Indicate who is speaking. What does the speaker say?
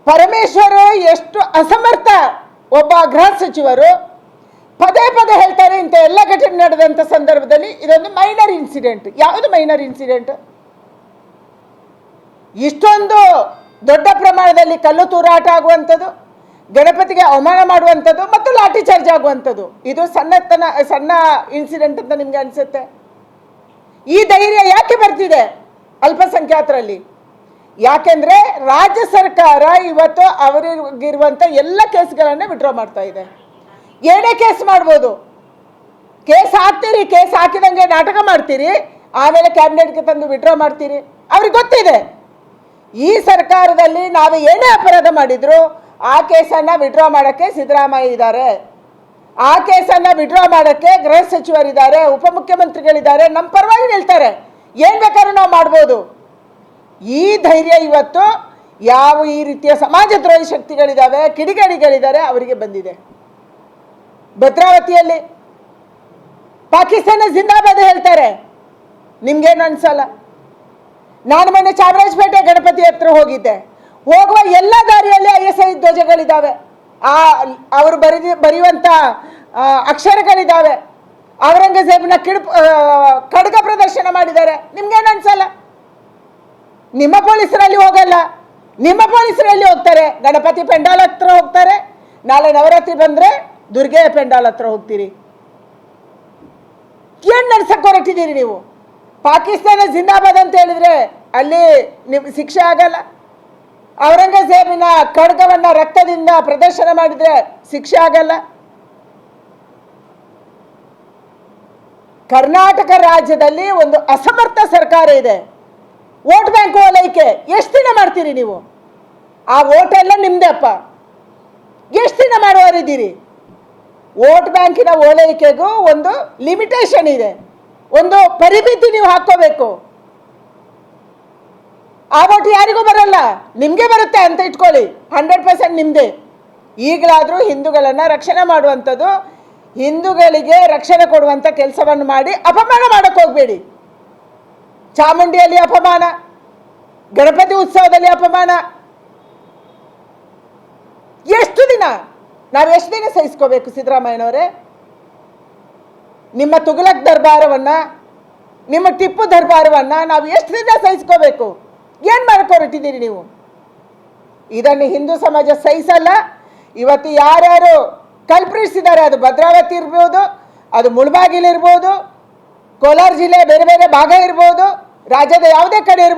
Speaker 1: ಪರಮೇಶ್ವರ್ ಎಷ್ಟು ಅಸಮರ್ಥ ಒಬ್ಬ ಗೃಹ ಸಚಿವರು ಪದೇ ಪದೇ ಹೇಳ್ತಾರೆ. ಇಂಥ ಎಲ್ಲ ಘಟನೆ ನಡೆದಂಥ ಸಂದರ್ಭದಲ್ಲಿ ಇದೊಂದು ಮೈನರ್ ಇನ್ಸಿಡೆಂಟ್. ಯಾವುದು ಮೈನರ್ ಇನ್ಸಿಡೆಂಟ್? ಇಷ್ಟೊಂದು ದೊಡ್ಡ ಪ್ರಮಾಣದಲ್ಲಿ ಕಲ್ಲು ತೂರಾಟ ಆಗುವಂಥದ್ದು, ಗಣಪತಿಗೆ ಅವಮಾನ ಮಾಡುವಂಥದ್ದು ಮತ್ತು ಲಾಠಿ ಚಾರ್ಜ್ ಆಗುವಂಥದ್ದು, ಇದು ಸಣ್ಣ ಇನ್ಸಿಡೆಂಟ್ ಅಂತ ನಿಮ್ಗೆ ಅನಿಸುತ್ತೆ? ಈ ಧೈರ್ಯ ಯಾಕೆ ಬರ್ತಿದೆ ಅಲ್ಪಸಂಖ್ಯಾತರಲ್ಲಿ? ಯಾಕೆಂದ್ರೆ ರಾಜ್ಯ ಸರ್ಕಾರ ಇವತ್ತು ಅವರಿಗಿರುವಂಥ ಎಲ್ಲ ಕೇಸ್ಗಳನ್ನು ವಿಡ್ರಾ ಮಾಡ್ತಾ ಇದೆ. ಏನೇ ಕೇಸ್ ಮಾಡ್ಬೋದು, ಕೇಸ್ ಹಾಕ್ತೀರಿ, ಕೇಸ್ ಹಾಕಿದಂಗೆ ನಾಟಕ ಮಾಡ್ತೀರಿ, ಆಮೇಲೆ ಕ್ಯಾಬಿನೆಟ್ಗೆ ತಂದು ವಿಡ್ರಾ ಮಾಡ್ತೀರಿ. ಅವ್ರಿಗೆ ಗೊತ್ತಿದೆ ಈ ಸರ್ಕಾರದಲ್ಲಿ ನಾವು ಏನೇ ಅಪರಾಧ ಮಾಡಿದ್ರು ಆ ಕೇಸನ್ನು ವಿಡ್ರಾ ಮಾಡೋಕ್ಕೆ ಸಿದ್ದರಾಮಯ್ಯ ಇದ್ದಾರೆ, ಆ ಕೇಸನ್ನು ವಿಡ್ರಾ ಮಾಡೋಕ್ಕೆ ಗೃಹ ಸಚಿವರಿದ್ದಾರೆ, ಉಪಮುಖ್ಯಮಂತ್ರಿಗಳಿದ್ದಾರೆ, ನಮ್ಮ ಪರವಾಗಿ ನಿಲ್ತಾರೆ. ಏನು ಬೇಕಾದ್ರೂ ನಾವು ಮಾಡ್ಬೋದು. ಈ ಧೈರ್ಯ ಇವತ್ತು ಯಾವ ಈ ರೀತಿಯ ಸಮಾಜದ್ರೋಹಿ ಶಕ್ತಿಗಳಿದ್ದಾವೆ, ಕಿಡಿಗೇಡಿಗಳಿದ್ದಾರೆ, ಅವರಿಗೆ ಬಂದಿದೆ. ಭದ್ರಾವತಿಯಲ್ಲಿ ಪಾಕಿಸ್ತಾನ ಜಿಂದಾಬಾದ್ ಹೇಳ್ತಾರೆ, ನಿಮ್ಗೇನು ಅನ್ಸಲ್ಲ? ನಾನು ಮೊನ್ನೆ ಚಾಮರಾಜಪೇಟೆ ಗಣಪತಿ ಹತ್ರ ಹೋಗಿದ್ದೆ. ಹೋಗುವ ಎಲ್ಲ ದಾರಿಯಲ್ಲಿ ISI ಧ್ವಜಗಳಿದ್ದಾವೆ, ಅವರು ಬರೆಯುವಂಥ ಅಕ್ಷರಗಳಿದ್ದಾವೆ. ಔರಂಗಜೇಬನ ಖಡ್ಗ ಪ್ರದರ್ಶನ ಮಾಡಿದ್ದಾರೆ. ನಿಮ್ಗೇನು ಅನ್ಸಲ್ಲ? ನಿಮ್ಮ ಪೊಲೀಸರಲ್ಲಿ ಹೋಗಲ್ಲ, ನಿಮ್ಮ ಪೊಲೀಸರಲ್ಲಿ ಹೋಗ್ತಾರೆ. ಗಣಪತಿ ಪೆಂಡಾಲ್ ಹತ್ರ ಹೋಗ್ತಾರೆ, ನಾಳೆ ನವರಾತ್ರಿ ಬಂದರೆ ದುರ್ಗೆಯ ಪೆಂಡಾಲ್ ಹತ್ರ ಹೋಗ್ತೀರಿ. ಏನು ನಡ್ಸಕ್ಕೆ ಹೊರಟಿದ್ದೀರಿ ನೀವು? ಪಾಕಿಸ್ತಾನ ಜಿಂದಾಬಾದ್ ಅಂತ ಹೇಳಿದ್ರೆ ಅಲ್ಲಿ ನಿಮ್ಗೆ ಶಿಕ್ಷೆ ಆಗಲ್ಲ. ಔರಂಗಜೇಬಿನ ಖಡ್ಗವನ್ನು ರಕ್ತದಿಂದ ಪ್ರದರ್ಶನ ಮಾಡಿದರೆ ಶಿಕ್ಷೆ ಆಗಲ್ಲ. ಕರ್ನಾಟಕ ರಾಜ್ಯದಲ್ಲಿ ಒಂದು ಅಸಮರ್ಥ ಸರ್ಕಾರ ಇದೆ. ವೋಟ್ ಬ್ಯಾಂಕ್ ಓಲೈಕೆ ಎಷ್ಟು ದಿನ ಮಾಡ್ತೀರಿ ನೀವು? ಆ ವೋಟ್ ಎಲ್ಲ ನಿಮ್ದೇ ಅಪ್ಪ, ಎಷ್ಟು ದಿನ ಮಾಡುವರಿದ್ದೀರಿ? ವೋಟ್ ಬ್ಯಾಂಕಿನ ಓಲೈಕೆಗೂ ಒಂದು ಲಿಮಿಟೇಷನ್ ಇದೆ, ಒಂದು ಪರಿಮಿತಿ ನೀವು ಹಾಕೋಬೇಕು. ಆ ವೋಟ್ ಯಾರಿಗೂ ಬರಲ್ಲ, ನಿಮಗೆ ಬರುತ್ತೆ ಅಂತ ಇಟ್ಕೊಳ್ಳಿ. 100% ನಿಮ್ಮದೇ. ಈಗಲಾದರೂ ಹಿಂದೂಗಳನ್ನು ರಕ್ಷಣೆ ಮಾಡುವಂಥದ್ದು, ಹಿಂದೂಗಳಿಗೆ ರಕ್ಷಣೆ ಕೊಡುವಂಥ ಕೆಲಸವನ್ನು ಮಾಡಿ ಅಪಮಾನ ಮಾಡೋಕ್ಕೆ ಹೋಗಬೇಡಿ. ಚಾಮುಂಡಿಯಲ್ಲಿ ಅಪಮಾನ, ಗಣಪತಿ ಉತ್ಸವದಲ್ಲಿ ಅಪಮಾನ, ಎಷ್ಟು ದಿನ ಸಹಿಸ್ಕೋಬೇಕು ಸಿದ್ದರಾಮಯ್ಯನವರೇ? ನಿಮ್ಮ ತುಘಲಕ್ ದರ್ಬಾರವನ್ನು, ನಿಮ್ಮ ಟಿಪ್ಪು ದರ್ಬಾರವನ್ನು ನಾವು ಎಷ್ಟು ದಿನ ಸಹಿಸ್ಕೋಬೇಕು? ಏನು ಮಾಡಕ್ಕೆ ಹೊರಟಿದ್ದೀರಿ ನೀವು? ಇದನ್ನು ಹಿಂದೂ ಸಮಾಜ ಸಹಿಸಲ್ಲ. ಇವತ್ತು ಯಾರ್ಯಾರು ಕಲ್ಪಿಸಿದ್ದಾರೆ, ಅದು ಭದ್ರಾವತಿ ಇರ್ಬೋದು, ಅದು ಮುಳಬಾಗಿಲು ಇರ್ಬೋದು, ಕೋಲಾರ ಜಿಲ್ಲೆ ಬೇರೆ ಬೇರೆ ಭಾಗ ಇರ್ಬೋದು, ರಾಜ್ಯದ ಯಾವುದೇ ಕಡೆ ಇರ್ಬೋದು,